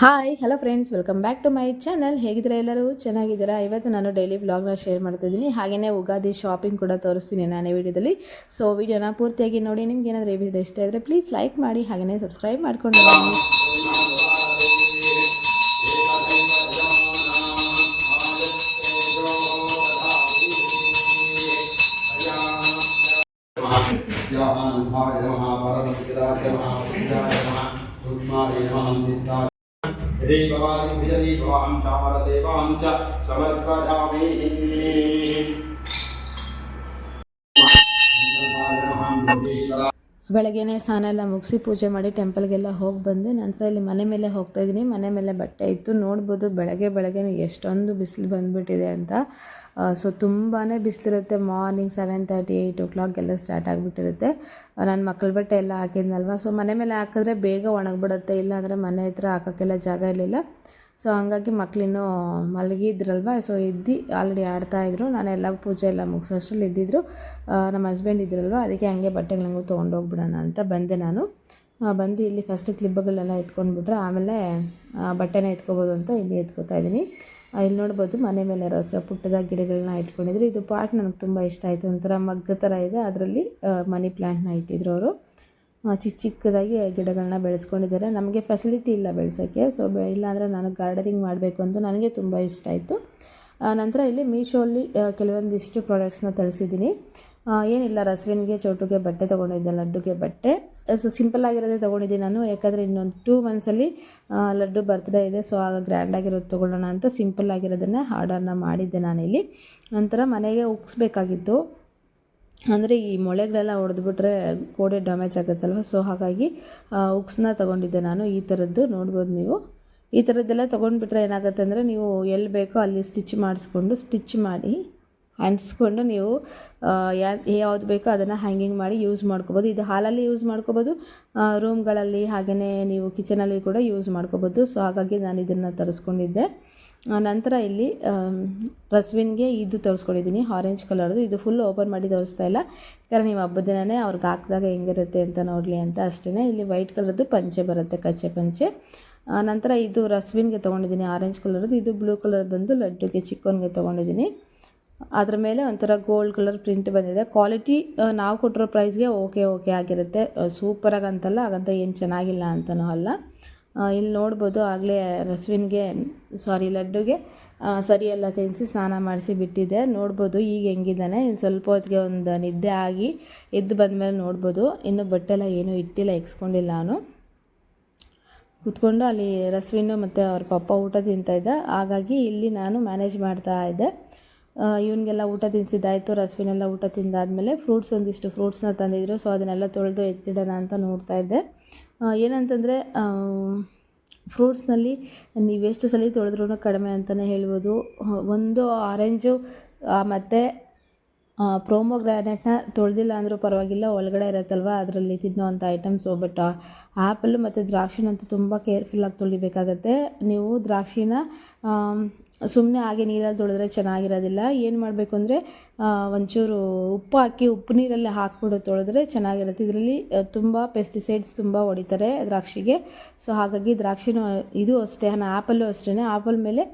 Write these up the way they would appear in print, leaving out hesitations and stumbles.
Hi hello friends, welcome back to my channel. ಹೇಗಿದ್ದೀರಾ? ಎಲ್ಲರೂ ಚೆನ್ನಾಗಿದ್ದೀರಾ? ಇವತ್ತು ನಾನು ಡೈಲಿ ವ್ಲಾಗ್ನ ಶೇರ್ ಮಾಡ್ತಿದ್ದೀನಿ. ಹಾಗೆಯೇ ಉಗಾದಿ ಶಾಪಿಂಗ್ ಕೂಡ ತೋರಿಸ್ತೀನಿ ನಾನೇ ವಿಡಿಯೋದಲ್ಲಿ. ಸೊ ವಿಡಿಯೋನ ಪೂರ್ತಿಯಾಗಿ ನೋಡಿ. ನಿಮ್ಗೆ ಏನಾದರೂ ಈ ವಿಡಿಯೋ ಇಷ್ಟ ಇದ್ದರೆ ಪ್ಲೀಸ್ ಲೈಕ್ ಮಾಡಿ, ಹಾಗೆಯೇ ಸಬ್ಸ್ಕ್ರೈಬ್ ಮಾಡ್ಕೊಂಡು ಬನ್ನಿ. ಬೆಳಗ್ಗೆನೇ ಸ್ನಾನ ಎಲ್ಲ ಮುಗಿಸಿ ಪೂಜೆ ಮಾಡಿ ಟೆಂಪಲ್ಗೆಲ್ಲ ಹೋಗಿ ಬಂದೆ. ನಂತರ ಇಲ್ಲಿ ಮನೆ ಮೇಲೆ ಹೋಗ್ತಾಯಿದ್ದೀನಿ. ಮನೆ ಮೇಲೆ ಬಟ್ಟೆ ಇತ್ತು. ನೋಡ್ಬೋದು ಬೆಳಗ್ಗೆನೇ ಎಷ್ಟೊಂದು ಬಿಸಿಲು ಬಂದುಬಿಟ್ಟಿದೆ ಅಂತ. ಸೊ ತುಂಬಾ ಬಿಸಿಲಿರುತ್ತೆ. ಮಾರ್ನಿಂಗ್ 7:30 8 o'clock ಎಲ್ಲ ಸ್ಟಾರ್ಟ್ ಆಗಿಬಿಟ್ಟಿರುತ್ತೆ. ನಾನು ಮಕ್ಕಳ ಬಟ್ಟೆ ಎಲ್ಲ ಹಾಕಿದ್ನಲ್ವ, ಸೊ ಮನೆ ಮೇಲೆ ಹಾಕಿದ್ರೆ ಬೇಗ ಒಣಗಿಬಿಡುತ್ತೆ. ಇಲ್ಲಾಂದರೆ ಮನೆ ಹತ್ರ ಹಾಕೋಕ್ಕೆಲ್ಲ ಜಾಗ ಇರಲಿಲ್ಲ. ಸೊ ಹಂಗಾಗಿ ಮಕ್ಕಳಿನ್ನೂ ಮಲಗಿದ್ರಲ್ವ, ಸೊ ಎದ್ದು ಆಲ್ರೆಡಿ ಆಡ್ತಾಯಿದ್ರು. ನಾನೆಲ್ಲ ಪೂಜೆ ಎಲ್ಲ ಮುಗಿಸೋಷ್ಟ್ರಲ್ಲಿ ಎದ್ದಿದ್ರು. ನಮ್ಮ ಹಸ್ಬೆಂಡ್ ಇದ್ರಲ್ವ, ಅದಕ್ಕೆ ಹಂಗೆ ಬಟ್ಟೆಗಳಂಗೂ ತೊಗೊಂಡೋಗ್ಬಿಡೋಣ ಅಂತ ಬಂದೆ ನಾನು. ಬಂದು ಇಲ್ಲಿ ಫಸ್ಟ್ ಕ್ಲಿಪ್ಗಳೆಲ್ಲ ಎತ್ಕೊಂಡ್ಬಿಟ್ರೆ ಆಮೇಲೆ ಬಟ್ಟೆನ ಎತ್ಕೋಬೋದು ಅಂತ ಇಲ್ಲಿ ಎತ್ಕೋತಾ ಇದ್ದೀನಿ. ಇಲ್ಲಿ ನೋಡ್ಬೋದು ಮನೆ ಮೇಲೆ ಪುಟ್ಟದಾಗಿ ಗಿಡಗಳನ್ನ ಇಟ್ಕೊಂಡಿದ್ರು. ಇದು ಪಾಟ್ ನನಗೆ ತುಂಬ ಇಷ್ಟ ಆಯಿತು. ಒಂಥರ ಮಗ್ಗ ಥರ ಇದೆ, ಅದರಲ್ಲಿ ಮನಿ ಪ್ಲ್ಯಾಂಟ್ನ ಇಟ್ಟಿದ್ರು ಅವರು. ಚಿಕ್ಕದಾಗಿ ಗಿಡಗಳನ್ನ ಬೆಳೆಸ್ಕೊಂಡಿದ್ದಾರೆ. ನಮಗೆ ಫೆಸಿಲಿಟಿ ಇಲ್ಲ ಬೆಳೆಸೋಕ್ಕೆ. ಸೊ ಇಲ್ಲಾಂದರೆ ನಾನು ಗಾರ್ಡನಿಂಗ್ ಮಾಡಬೇಕು ಅಂತ ನನಗೆ ತುಂಬ ಇಷ್ಟ ಆಯಿತು. ನಂತರ ಇಲ್ಲಿ ಮೀಶೋಲ್ಲಿ ಕೆಲವೊಂದಿಷ್ಟು ಪ್ರಾಡಕ್ಟ್ಸ್ನ ತರಿಸಿದ್ದೀನಿ. ಏನಿಲ್ಲ, ರಸ್ವಿನ್ಗೆ ಚೋಟುಗೆ ಬಟ್ಟೆ ತೊಗೊಂಡಿದ್ದೆ, ಲಡ್ಡುಗೆ ಬಟ್ಟೆ. ಸೊ ಸಿಂಪಲ್ ಆಗಿರೋದೇ ತೊಗೊಂಡಿದ್ದೀನಿ ನಾನು. ಯಾಕಂದರೆ ಇನ್ನೊಂದು 2 monthsಲ್ಲಿ ಲಡ್ಡು ಬರ್ತ್ಡೇ ಇದೆ. ಸೊ ಆಗ ಗ್ರ್ಯಾಂಡಾಗಿರೋದು ತೊಗೊಳ್ಳೋಣ ಅಂತ ಸಿಂಪಲ್ ಆಗಿರೋದನ್ನೇ ಆರ್ಡರ್ನ ಮಾಡಿದ್ದೆ ನಾನಿಲ್ಲಿ. ನಂತರ ಮನೆಗೆ ಉಗ್ಸ್ಬೇಕಾಗಿತ್ತು. ಅಂದರೆ ಈ ಮೊಳೆಗಳೆಲ್ಲ ಹೊಡೆದ್ಬಿಟ್ರೆ ಗೋಡೆ ಡ್ಯಾಮೇಜ್ ಆಗುತ್ತಲ್ವ. ಸೊ ಹಾಗಾಗಿ ಉಕ್ಸ್ನ ತೊಗೊಂಡಿದ್ದೆ ನಾನು. ಈ ಥರದ್ದು ನೋಡ್ಬೋದು ನೀವು. ಈ ಥರದ್ದೆಲ್ಲ ತೊಗೊಂಡ್ಬಿಟ್ರೆ ಏನಾಗುತ್ತೆ ಅಂದರೆ, ನೀವು ಎಲ್ಲಿ ಬೇಕೋ ಅಲ್ಲಿ ಸ್ಟಿಚ್ ಮಾಡಿ ಅಂಟಿಸ್ಕೊಂಡು ನೀವು ಯಾವ್ದು ಬೇಕೋ ಅದನ್ನು ಹ್ಯಾಂಗಿಂಗ್ ಮಾಡಿ ಯೂಸ್ ಮಾಡ್ಕೋಬೋದು. ಇದು ಹಾಲಲ್ಲಿ ಯೂಸ್ ಮಾಡ್ಕೋಬೋದು, ರೂಮ್ಗಳಲ್ಲಿ, ಹಾಗೆಯೇ ನೀವು ಕಿಚನಲ್ಲಿ ಕೂಡ ಯೂಸ್ ಮಾಡ್ಕೋಬೋದು. ಸೊ ಹಾಗಾಗಿ ನಾನು ಇದನ್ನು ತರಿಸ್ಕೊಂಡಿದ್ದೆ. ನಂತರ ಇಲ್ಲಿ ರಸ್ವಿನ್ಗೆ ಇದು ತರಿಸ್ಕೊಂಡಿದ್ದೀನಿ, ಆರೆಂಜ್ ಕಲರ್ದು. ಇದು ಫುಲ್ ಓಪನ್ ಮಾಡಿ ತೋರಿಸ್ತಾ ಇಲ್ಲ, ಯಾಕಂದರೆ ನೀವು ಹಬ್ಬದ ದಿನವೇ ಅವ್ರಿಗೆ ಹಾಕಿದಾಗ ಹೆಂಗಿರುತ್ತೆ ಅಂತ ನೋಡಲಿ ಅಂತ ಅಷ್ಟೇ. ಇಲ್ಲಿ ವೈಟ್ ಕಲರ್ದು ಪಂಚೆ ಬರುತ್ತೆ, ಕಚ್ಚೆ ಪಂಚೆ. ನಂತರ ಇದು ರಸ್ವಿನ್ಗೆ ತೊಗೊಂಡಿದ್ದೀನಿ ಆರೆಂಜ್ ಕಲರ್ದು. ಇದು ಬ್ಲೂ ಕಲರ್ ಬಂದು ಲಡ್ಡುಗೆ ಚಿಕ್ಕವನಿಗೆ ತೊಗೊಂಡಿದ್ದೀನಿ. ಅದ್ರ ಮೇಲೆ ಒಂಥರ ಗೋಲ್ಡ್ ಕಲರ್ ಪ್ರಿಂಟ್ ಬಂದಿದೆ. ಕ್ವಾಲಿಟಿ ನಾವು ಕೊಟ್ಟಿರೋ ಪ್ರೈಸ್ಗೆ ಓಕೆ ಆಗಿರುತ್ತೆ. ಸೂಪರಾಗಿ ಅಂತಲ್ಲ, ಹಾಗಂತ ಏನು ಚೆನ್ನಾಗಿಲ್ಲ ಅಂತನೂ ಅಲ್ಲ. ಇಲ್ಲಿ ನೋಡ್ಬೋದು, ಆಗಲೇ ಲಡ್ಡುಗೆ ಸರಿಯೆಲ್ಲ ತಿನ್ನಿಸಿ ಸ್ನಾನ ಮಾಡಿಸಿ ಬಿಟ್ಟಿದ್ದೆ. ನೋಡ್ಬೋದು ಈಗ ಹೆಂಗಿದ್ದಾನೆ. ಇನ್ನು ಸ್ವಲ್ಪ ಹೊತ್ತಿಗೆ ಒಂದು ನಿದ್ದೆ ಆಗಿ ಎದ್ದು ಬಂದಮೇಲೆ ನೋಡ್ಬೋದು. ಇನ್ನು ಬಟ್ಟೆಲ್ಲ ಏನೂ ಇಟ್ಟಿಲ್ಲ, ಎಕ್ಸ್ಕೊಂಡಿಲ್ಲ ನಾನು. ಕೂತ್ಕೊಂಡು ಅಲ್ಲಿ ರಸ್ವಿನ್ನು ಮತ್ತು ಅವ್ರ ಪಪ್ಪ ಊಟ ತಿಂತಾಯಿದ್ದ. ಹಾಗಾಗಿ ಇಲ್ಲಿ ನಾನು ಮ್ಯಾನೇಜ್ ಮಾಡ್ತಾ ಇದ್ದೆ. ಇವನಿಗೆಲ್ಲ ಊಟ ತಿನ್ನಿಸಿದ್ದಾಯಿತು. ರಸ್ವಿನೆಲ್ಲ ಊಟ ತಿಂದಾದಮೇಲೆ ಒಂದಿಷ್ಟು ಫ್ರೂಟ್ಸ್ನ ತಂದಿದ್ರು. ಸೊ ಅದನ್ನೆಲ್ಲ ತೊಳೆದು ಎತ್ತಿಡೋಣ ಅಂತ ನೋಡ್ತಾ ಇದ್ದೆ. ಏನಂತಂದರೆ, ಫ್ರೂಟ್ಸ್ನಲ್ಲಿ ನೀವು ಎಷ್ಟು ಸಲ ತೊಳೆದ್ರೂ ಕಡಿಮೆ ಅಂತಲೇ ಹೇಳ್ಬೋದು. ಒಂದು ಆರೆಂಜು ಮತ್ತು ಪ್ರೋಮೋಗ್ರಾನೆಟ್ನ ತೊಳೆದಿಲ್ಲ ಅಂದರೂ ಪರವಾಗಿಲ್ಲ, ಒಳಗಡೆ ಇರುತ್ತಲ್ವ ಅದರಲ್ಲಿ ತಿನ್ನೋವಂಥ ಐಟಮ್ಸು. ಬಟ್ ಆ್ಯಪಲ್ಲು ಮತ್ತು ದ್ರಾಕ್ಷಿನಂತೂ ತುಂಬ ಕೇರ್ಫುಲ್ಲಾಗಿ ತೊಳಿಬೇಕಾಗತ್ತೆ. ನೀವು ದ್ರಾಕ್ಷಿನ ಸುಮ್ಮನೆ ಹಾಗೆ ನೀರಲ್ಲಿ ತೊಳೆದ್ರೆ ಚೆನ್ನಾಗಿರೋದಿಲ್ಲ. ಏನು ಮಾಡಬೇಕು ಅಂದರೆ, ಒಂಚೂರು ಉಪ್ಪು ಹಾಕಿ ಉಪ್ಪು ನೀರಲ್ಲಿ ಹಾಕ್ಬಿಟ್ಟು ತೊಳೆದ್ರೆ ಚೆನ್ನಾಗಿರುತ್ತೆ. ಇದರಲ್ಲಿ ತುಂಬ ಪೆಸ್ಟಿಸೈಡ್ಸ್ ತುಂಬ ಹೊಡಿತಾರೆ ದ್ರಾಕ್ಷಿಗೆ. ಸೊ ಹಾಗಾಗಿ ದ್ರಾಕ್ಷಿನೂ ಇದು ಅಷ್ಟೇ, ಆ್ಯಪಲ್ಲು ಅಷ್ಟೇ. ಆ್ಯಪಲ್ ಮೇಲೆ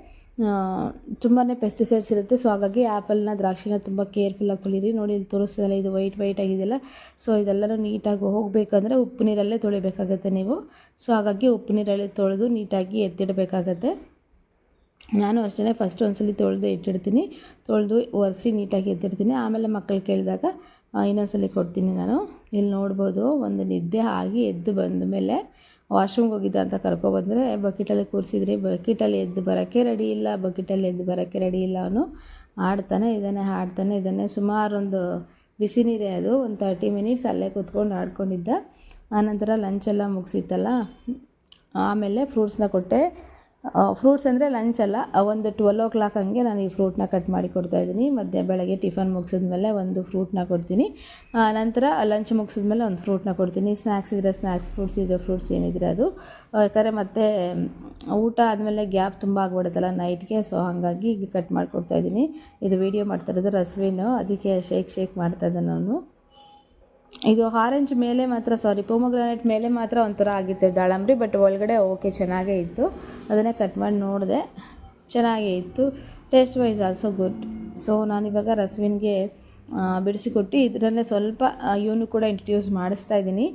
ತುಂಬಾ ಪೆಸ್ಟಿಸೈಡ್ಸ್ ಇರುತ್ತೆ. ಸೊ ಹಾಗಾಗಿ ಆ್ಯಪಲ್ನ ದ್ರಾಕ್ಷಿನ ತುಂಬ ಕೇರ್ಫುಲ್ಲಾಗಿ ತೊಳಿರಿ. ನೋಡಿ ಇಲ್ಲಿ ತೋರಿಸ್ತಿದಲ್ಲ, ಇದು ವೈಟ್ ಆಗಿದೆಯಲ್ಲ. ಸೊ ಇದೆಲ್ಲನೂ ನೀಟಾಗಿ ಹೋಗಬೇಕಂದ್ರೆ ಉಪ್ಪು ನೀರಲ್ಲೇ ತೊಳಿಬೇಕಾಗತ್ತೆ ನೀವು. ಸೊ ಹಾಗಾಗಿ ಉಪ್ಪು ನೀರಲ್ಲೇ ತೊಳೆದು ನೀಟಾಗಿ ಎತ್ತಿಡಬೇಕಾಗತ್ತೆ. ನಾನು ಅಷ್ಟೇ, ಫಸ್ಟ್ ಒಂದ್ಸಲ ತೊಳೆದು ಇಟ್ಟಿರ್ತೀನಿ, ತೊಳೆದು ಒರೆಸಿ ನೀಟಾಗಿ ಎತ್ತಿಡ್ತೀನಿ. ಆಮೇಲೆ ಮಕ್ಕಳು ಕೇಳಿದಾಗ ಇನ್ನೊಂದ್ಸಲ ಕೊಡ್ತೀನಿ ನಾನು. ಇಲ್ಲಿ ನೋಡ್ಬೋದು, ಒಂದು ನಿದ್ದೆ ಆಗಿ ಎದ್ದು ಬಂದ ಮೇಲೆ ವಾಶ್ರೂಮ್ಗೆ ಹೋಗಿದ್ದ ಅಂತ ಕರ್ಕೊಬಂದರೆ ಬಕೆಟಲ್ಲಿ ಕೂರಿಸಿದ್ರಿ. ಬಕೆಟಲ್ಲಿ ಎದ್ದು ಬರೋಕ್ಕೆ ರೆಡಿ ಇಲ್ಲ ಅವನು. ಆಡ್ತಾನೆ ಇದ್ದಾನೆ. ಸುಮಾರು ಒಂದು ಬಿಸಿ ನೀರೇ ಅದು, ಒಂದು 30 minutes ಅಲ್ಲೇ ಕೂತ್ಕೊಂಡು ಆಡ್ಕೊಂಡಿದ್ದ. ಆನಂತರ ಲಂಚೆಲ್ಲ ಮುಗಿಸಿತ್ತಲ್ಲ, ಆಮೇಲೆ ಫ್ರೂಟ್ಸ್ನ ಕೊಟ್ಟೆ. ಫ್ರೂಟ್ಸ್ ಅಂದರೆ ಲಂಚ್ ಅಲ್ಲ, ಒಂದು 12 o'clock ಹಂಗೆ ನಾನು ಈ ಫ್ರೂಟ್ನ ಕಟ್ ಮಾಡಿ ಕೊಡ್ತಾಯಿದ್ದೀನಿ. ಬೆಳಗ್ಗೆ ಟಿಫನ್ ಮುಗಿಸಿದ್ಮೇಲೆ ಒಂದು ಫ್ರೂಟ್ನ ಕೊಡ್ತೀನಿ. ನಂತರ ಲಂಚ್ ಮುಗಿಸಿದ್ಮೇಲೆ ಒಂದು ಫ್ರೂಟ್ನ ಕೊಡ್ತೀನಿ. ಸ್ನ್ಯಾಕ್ಸ್ ಇದ್ದರೆ ಸ್ನ್ಯಾಕ್ಸ್, ಫ್ರೂಟ್ಸ್ ಇದ್ದರೆ ಫ್ರೂಟ್ಸ್, ಏನಿದ್ರೆ ಅದು. ಯಾಕಂದರೆ ಮತ್ತೆ ಊಟ ಆದಮೇಲೆ ಗ್ಯಾಪ್ ತುಂಬ ಆಗ್ಬಿಡುತ್ತಲ್ಲ ನೈಟ್ಗೆ. ಸೊ ಹಾಗಾಗಿ ಈಗ ಕಟ್ ಮಾಡಿ ಕೊಡ್ತಾಯಿದ್ದೀನಿ. ಇದು ವೀಡಿಯೋ ಮಾಡ್ತಾಯಿರೋದು ರಸ್ವಿನು, ಅದಕ್ಕೆ ಶೇಕ್ ಮಾಡ್ತಾಯಿದ್ದೆ ನಾನು. ಇದು ಆರೆಂಜ್ ಮೇಲೆ ಮಾತ್ರ ಪೊಮೊಗ್ರಾನೇಟ್ ಮೇಲೆ ಮಾತ್ರ ಒಂಥರ ಆಗಿತ್ತು ದಾಳಂಬ್ರಿ, ಬಟ್ ಒಳಗಡೆ ಓಕೆ ಚೆನ್ನಾಗೇ ಇತ್ತು. ಅದನ್ನೇ ಕಟ್ ಮಾಡಿ ನೋಡಿದೆ, ಚೆನ್ನಾಗೇ ಇತ್ತು. Taste wise also good. So ನಾನಿವಾಗ ರಸ್ವಿನ್ಗೆ ಬಿಡಿಸಿಕೊಟ್ಟು ಇದರಲ್ಲೇ ಸ್ವಲ್ಪ ಇವನು ಕೂಡ ಇಂಟ್ರಡ್ಯೂಸ್ ಮಾಡಿಸ್ತಾ ಇದ್ದೀನಿ.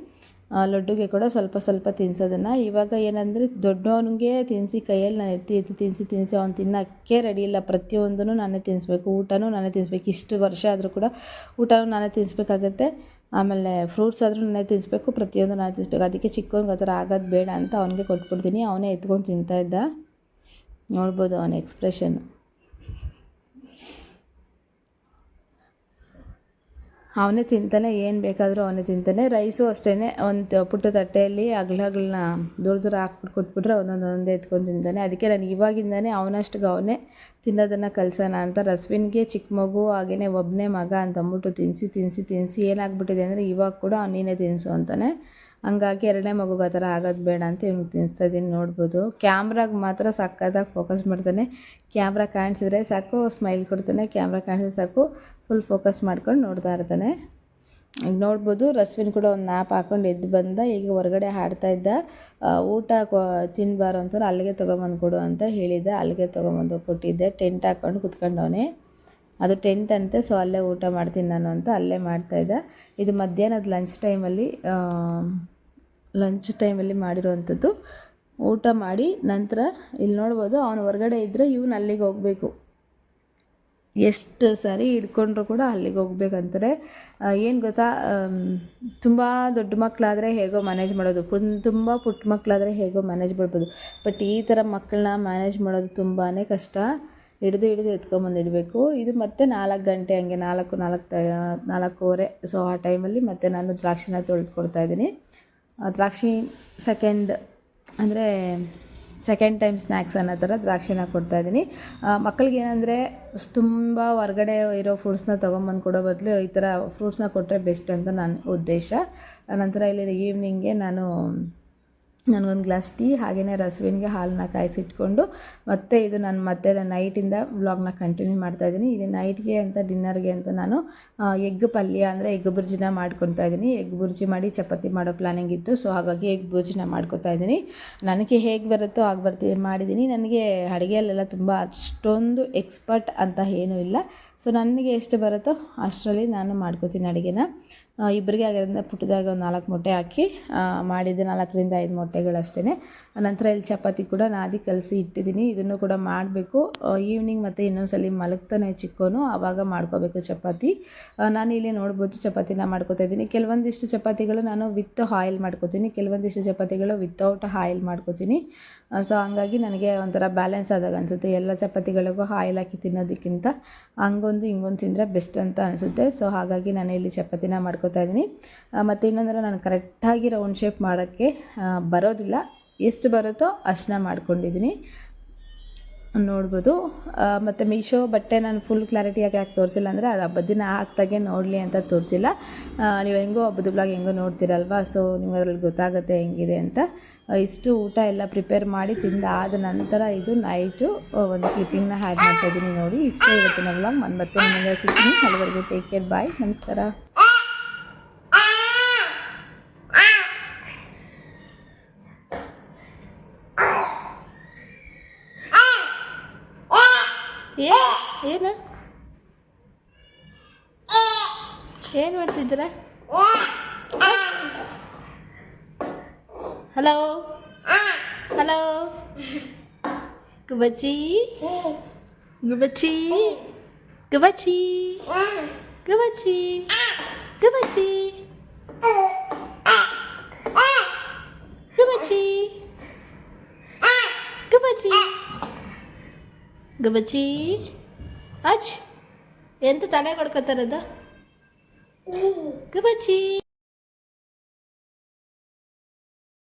ಲಡ್ಡುಗೆ ಕೂಡ ಸ್ವಲ್ಪ ಸ್ವಲ್ಪ ತಿನ್ನಿಸೋದನ್ನು. ಇವಾಗ ಏನಂದರೆ ದೊಡ್ಡವನಿಗೆ ತಿನ್ನಿಸಿ ಕೈಯಲ್ಲಿ ನಾನು ಎತ್ತಿ ತಿನ್ನಿಸಿ ಅವ್ನು ತಿನ್ನೋಕ್ಕೆ ರೆಡಿ ಇಲ್ಲ. ಪ್ರತಿಯೊಂದೂ ನಾನೇ ತಿನ್ನಿಸ್ಬೇಕು, ಊಟನೂ ನಾನೇ ತಿನ್ನಿಸ್ಬೇಕು. ಇಷ್ಟು ವರ್ಷ ಆದರೂ ಕೂಡ ಊಟನೂ ನಾನೇ ತಿನ್ನಿಸ್ಬೇಕಾಗತ್ತೆ. ಆಮೇಲೆ ಫ್ರೂಟ್ಸ್ ಆದರೂ ನಾನೇ ತಿನ್ನಿಸ್ಬೇಕು, ಪ್ರತಿಯೊಂದು ನಾನೇ ತಿನ್ನಿಸ್ಬೇಕು. ಅದಕ್ಕೆ ಚಿಕ್ಕವನಿಗೆ ಆ ಥರ ಆಗೋದು ಬೇಡ ಅಂತ ಅವನಿಗೆ ಕೊಟ್ಬಿಡ್ತೀನಿ. ಅವನೇ ಎತ್ಕೊಂಡು ತಿಂತಾಯಿದ್ದ, ನೋಡ್ಬೋದು ಅವನ ಎಕ್ಸ್ಪ್ರೆಷನ್. ಅವನೇ ತಿಂತಾನೆ, ಏನು ಬೇಕಾದರೂ ಅವನೇ ತಿಂತಾನೆ. ರೈಸು ಅಷ್ಟೇ, ಒಂದು ಪುಟ್ಟ ತಟ್ಟೆಯಲ್ಲಿ ಅಗಲಗಳನ್ನ ದೂರ ಹಾಕ್ಬಿಟ್ಟು ಕೊಟ್ಬಿಟ್ರೆ ಒಂದೊಂದೇ ಎತ್ಕೊಂಡು ತಿಂತಾನೆ. ಅದಕ್ಕೆ ನಾನು ಇವಾಗಿಂದನೇ ಅವನಷ್ಟಿಗೆ ಅವನೇ ತಿನ್ನೋದನ್ನು ಕಲಿಸೋಣ ಅಂತ. ರಸ್ವಿನ್ಗೆ ಚಿಕ್ಕ ಮಗು ಹಾಗೆಯೇ ಒಬ್ಬನೇ ಮಗ ಅಂತ ಅಂದ್ಬಿಟ್ಟು ತಿನ್ನಿಸಿ ಏನಾಗ್ಬಿಟ್ಟಿದೆ ಅಂದರೆ ಇವಾಗ ಕೂಡ ನೀನೇ ತಿನ್ನಿಸು ಅಂತಾನೆ. ಹಂಗಾಗಿ ಎರಡನೇ ಮಗುಗೆ ಆ ಥರ ಆಗೋದು ಬೇಡ ಅಂತ ಇವ್ನಿಗೆ ತಿನ್ನಿಸ್ತಾ ಇದ್ದೀನಿ. ನೋಡ್ಬೋದು ಕ್ಯಾಮ್ರಾಗೆ ಮಾತ್ರ ಸಕ್ಕತ್ತಾಗಿ ಫೋಕಸ್ ಮಾಡ್ತಾನೆ. ಕ್ಯಾಮ್ರಾ ಕಾಣಿಸಿದ್ರೆ ಸಾಕು ಸ್ಮೈಲ್ ಕೊಡ್ತಾನೆ, ಕ್ಯಾಮ್ರಾ ಕಾಣಿಸಿದ್ರೆ ಸಾಕು ಫುಲ್ ಫೋಕಸ್ ಮಾಡ್ಕೊಂಡು ನೋಡ್ತಾ ಇರ್ತಾನೆ. ಈಗ ನೋಡ್ಬೋದು ರಸ್ವಿನ್ ಕೂಡ ಒಂದು ನ್ಯಾಪ್ ಹಾಕ್ಕೊಂಡು ಎದ್ದು ಬಂದ. ಈಗ ಹೊರಗಡೆ ಇದ್ದ. ಊಟ ತಿನ್ನಬಾರು ಅಂತಾರೆ, ಅಲ್ಲಿಗೆ ತೊಗೊಂಬಂದು ಕೊಡು ಅಂತ ಹೇಳಿದ್ದೆ. ಅಲ್ಲಿಗೆ ತೊಗೊಂಬಂದು ಕೊಟ್ಟಿದ್ದೆ. ಟೆಂಟ್ ಹಾಕ್ಕೊಂಡು ಕುತ್ಕೊಂಡವನೇ. ಅದು ಟೆಂಟ್ ಅಂತೆ, ಸೊ ಅಲ್ಲೇ ಊಟ ಮಾಡ್ತೀನಿ ನಾನು ಅಂತ ಅಲ್ಲೇ ಮಾಡ್ತಾಯಿದ್ದ. ಇದು ಮಧ್ಯಾಹ್ನದ ಲಂಚ್ ಟೈಮಲ್ಲಿ ಮಾಡಿರೋವಂಥದ್ದು. ಊಟ ಮಾಡಿ ನಂತರ ಇಲ್ಲಿ ನೋಡ್ಬೋದು ಅವನು ಹೊರಗಡೆ ಇದ್ದರೆ ಇವನು ಅಲ್ಲಿಗೆ ಹೋಗಬೇಕು. ಎಷ್ಟು ಸರಿ ಹಿಡ್ಕೊಂಡ್ರು ಕೂಡ ಅಲ್ಲಿಗೆ ಹೋಗ್ಬೇಕಂತಾರೆ. ಏನು ಗೊತ್ತಾ, ತುಂಬ ದೊಡ್ಡ ಮಕ್ಕಳಾದರೆ ಹೇಗೋ ಮ್ಯಾನೇಜ್ ಮಾಡೋದು, ತುಂಬ ಪುಟ್ಟ ಮಕ್ಕಳಾದರೆ ಹೇಗೋ ಮ್ಯಾನೇಜ್ ಮಾಡ್ಬೋದು. ಬಟ್ ಈ ಥರ ಮಕ್ಕಳನ್ನ ಮ್ಯಾನೇಜ್ ಮಾಡೋದು ತುಂಬಾ ಕಷ್ಟ. ಹಿಡಿದು ಎತ್ಕೊಂಬಂದಿಡಬೇಕು. ಇದು ಮತ್ತೆ 4 ಗಂಟೆ ಹಂಗೆ 4:30. ಸೊ ಆ ಟೈಮಲ್ಲಿ ಮತ್ತೆ ನಾನು ದ್ರಾಕ್ಷಿನ ತೊಳೆದುಕೊಡ್ತಾಯಿದ್ದೀನಿ. ದ್ರಾಕ್ಷಿ ಸೆಕೆಂಡ್ ಟೈಮ್ ಸ್ನ್ಯಾಕ್ಸ್ ಅನ್ನೋ ಥರ ದ್ರಾಕ್ಷಿನ ಕೊಡ್ತಾಯಿದ್ದೀನಿ. ಮಕ್ಕಳಿಗೆ ಏನಂದರೆ ತುಂಬ ಹೊರಗಡೆ ಇರೋ ಫ್ರೂಟ್ಸ್ನ ತೊಗೊಂಬಂದು ಕೊಡೋ ಬದಲು ಈ ಥರ ಫ್ರೂಟ್ಸ್ನ ಕೊಟ್ಟರೆ ಬೆಸ್ಟ್ ಅಂತ ನನ್ನ ಉದ್ದೇಶ. ನಂತರ ಇಲ್ಲಿ ಈವ್ನಿಂಗ್ಗೆ ನನಗೊಂದು ಗ್ಲಾಸ್ ಟೀ ಹಾಗೆಯೇ ರಸ್ವಿನ್ಗೆ ಹಾಲನ್ನ ಕಾಯಿಸಿಟ್ಕೊಂಡು ಮತ್ತೆ ನೈಟಿಂದ ವ್ಲಾಗ್ನ ಕಂಟಿನ್ಯೂ ಮಾಡ್ತಾಯಿದ್ದೀನಿ. ಇಲ್ಲಿ ನೈಟ್ಗೆ ಅಂತ ಡಿನ್ನರ್ಗೆ ಅಂತ ನಾನು ಎಗ್ ಪಲ್ಯ ಅಂದರೆ ಎಗ್ ಬುರ್ಜಿನ ಮಾಡ್ಕೊತಾ ಇದ್ದೀನಿ. ಎಗ್ ಬುರ್ಜಿ ಮಾಡಿ ಚಪಾತಿ ಮಾಡೋ ಪ್ಲ್ಯಾನಿಂಗ್ ಇತ್ತು. ಸೊ ಹಾಗಾಗಿ ಎಗ್ ಬುರ್ಜಿನ ಮಾಡ್ಕೊತಾ ಇದ್ದೀನಿ. ನನಗೆ ಹೇಗೆ ಬರುತ್ತೋ ಮಾಡಿದ್ದೀನಿ. ನನಗೆ ಅಡುಗೆಯಲ್ಲೆಲ್ಲ ತುಂಬ ಅಷ್ಟೊಂದು ಎಕ್ಸ್ಪರ್ಟ್ ಅಂತ ಏನೂ ಇಲ್ಲ. ಸೊ ನನಗೆ ಎಷ್ಟು ಬರುತ್ತೋ ಅಷ್ಟರಲ್ಲಿ ನಾನು ಮಾಡ್ಕೋತೀನಿ ಅಡುಗೆನ. ಇಬ್ಬರಿಗೆ ಆಗಿರೋದ್ರಿಂದ ಪುಟ್ಟದಾಗ ಒಂದು 4 ಮೊಟ್ಟೆ ಹಾಕಿ ಮಾಡಿದ್ದೆ. 4ರಿಂದ 5 ಮೊಟ್ಟೆಗಳಷ್ಟೇ. ನಂತರ ಇಲ್ಲಿ ಚಪಾತಿ ಕೂಡ ನಾದಿ ಕಲಸಿ ಇಟ್ಟಿದ್ದೀನಿ. ಇದನ್ನು ಕೂಡ ಮಾಡಬೇಕು. ಈವ್ನಿಂಗ್ ಮತ್ತು ಇನ್ನೊಂದ್ಸಲಿ ಮಲಗ್ತಾನೆ ಚಿಕ್ಕೋನು, ಆವಾಗ ಮಾಡ್ಕೋಬೇಕು ಚಪಾತಿ. ನಾನು ಇಲ್ಲಿ ನೋಡ್ಬೋದು ಚಪಾತಿನ ಮಾಡ್ಕೋತಾ ಇದ್ದೀನಿ. ಕೆಲವೊಂದಿಷ್ಟು ಚಪಾತಿಗಳು ನಾನು ವಿತ್ ಆಯಿಲ್ ಮಾಡ್ಕೋತೀನಿ, ಕೆಲವೊಂದಿಷ್ಟು ಚಪಾತಿಗಳು ವಿತೌಟ್ ಆಯಿಲ್ ಮಾಡ್ಕೋತೀನಿ. ಸೊ ಹಂಗಾಗಿ ನನಗೆ ಒಂಥರ ಬ್ಯಾಲೆನ್ಸ್ ಆದಾಗ ಅನಿಸುತ್ತೆ. ಎಲ್ಲ ಚಪಾತಿಗಳಿಗೂ ಆಯಿಲ್ ಹಾಕಿ ತಿನ್ನೋದಕ್ಕಿಂತ ಹಂಗೊಂದು ಹಿಂಗೊಂದು ತಿಂದರೆ ಬೆಸ್ಟ್ ಅಂತ ಅನಿಸುತ್ತೆ. ಸೊ ಹಾಗಾಗಿ ನಾನು ಇಲ್ಲಿ ಚಪಾತಿನ ಮಾಡ್ಕೋತಾ ಇದ್ದೀನಿ. ಮತ್ತು ಇನ್ನೊಂದರ ನಾನು ಕರೆಕ್ಟಾಗಿ ರೌಂಡ್ ಶೇಪ್ ಮಾಡೋಕ್ಕೆ ಬರೋದಿಲ್ಲ. ಎಷ್ಟು ಬರುತ್ತೋ ಅಷ್ಟನ್ನ ಮಾಡ್ಕೊಂಡಿದ್ದೀನಿ, ನೋಡ್ಬೋದು. ಮತ್ತು ಮೀಶೋ ಬಟ್ಟೆ ನಾನು ಫುಲ್ ಕ್ಲಾರಿಟಿಯಾಗಿ ಯಾಕೆ ತೋರಿಸಿಲ್ಲ ಅಂದರೆ ಅದು ಹಬ್ಬದ ದಿನ ಹಾಕ್ದಾಗೆ ನೋಡಲಿ ಅಂತ ತೋರಿಸಿಲ್ಲ. ನೀವು ಹೆಂಗೋ ಹಬ್ಬದ ಬ್ಲಾಗ್ ಹೆಂಗೋ ನೋಡ್ತೀರಲ್ವ, ಸೊ ನಿಮಗೆ ಅದರಲ್ಲಿ ಗೊತ್ತಾಗುತ್ತೆ ಹೆಂಗಿದೆ ಅಂತ. ಇಷ್ಟು ಊಟ ಎಲ್ಲ ಪ್ರಿಪೇರ್ ಮಾಡಿ ತಿಂದಾದ ನಂತರ ಇದು ನೈಟು ಒಂದು ಕ್ಲಿಪ್ಪಿಂಗ್ನ ಹ್ಯಾಡ್ ಮಾಡ್ತಾಯಿದ್ದೀನಿ. ನೋಡಿ, ಇಷ್ಟೇ ಇವತ್ತಿನ ವ್ಲಾಗ್. ಮತ್ತೆ ನಿಮಗೆ ಸಿಗ್ತೀನಿ. ಅಲ್ಲಿವರೆಗೂ ಟೇಕ್ ಕೇರ್, ಬಾಯ್, ನಮಸ್ಕಾರ. ಏನು ಮಾಡ್ತಿದ್ದೀರಾ? ಹಲೋ ಗುಬಚ್ಚಿ ಗುಬಚ್ಚಿ ಗುಬಚ್ಚಿ ಗುಬಚ್ಚಿ ಗುಬಚ್ಚಿ ಗುಬಚ್ಚಿ ಗುಬಚ್ಚಿ ಗುಬಚ್ಚಿ ಅಚ್ ಎಂತ ತಲೆ ಕೊಡ್ಕೊತಾರದ ಗುಬಚ್ಚಿ.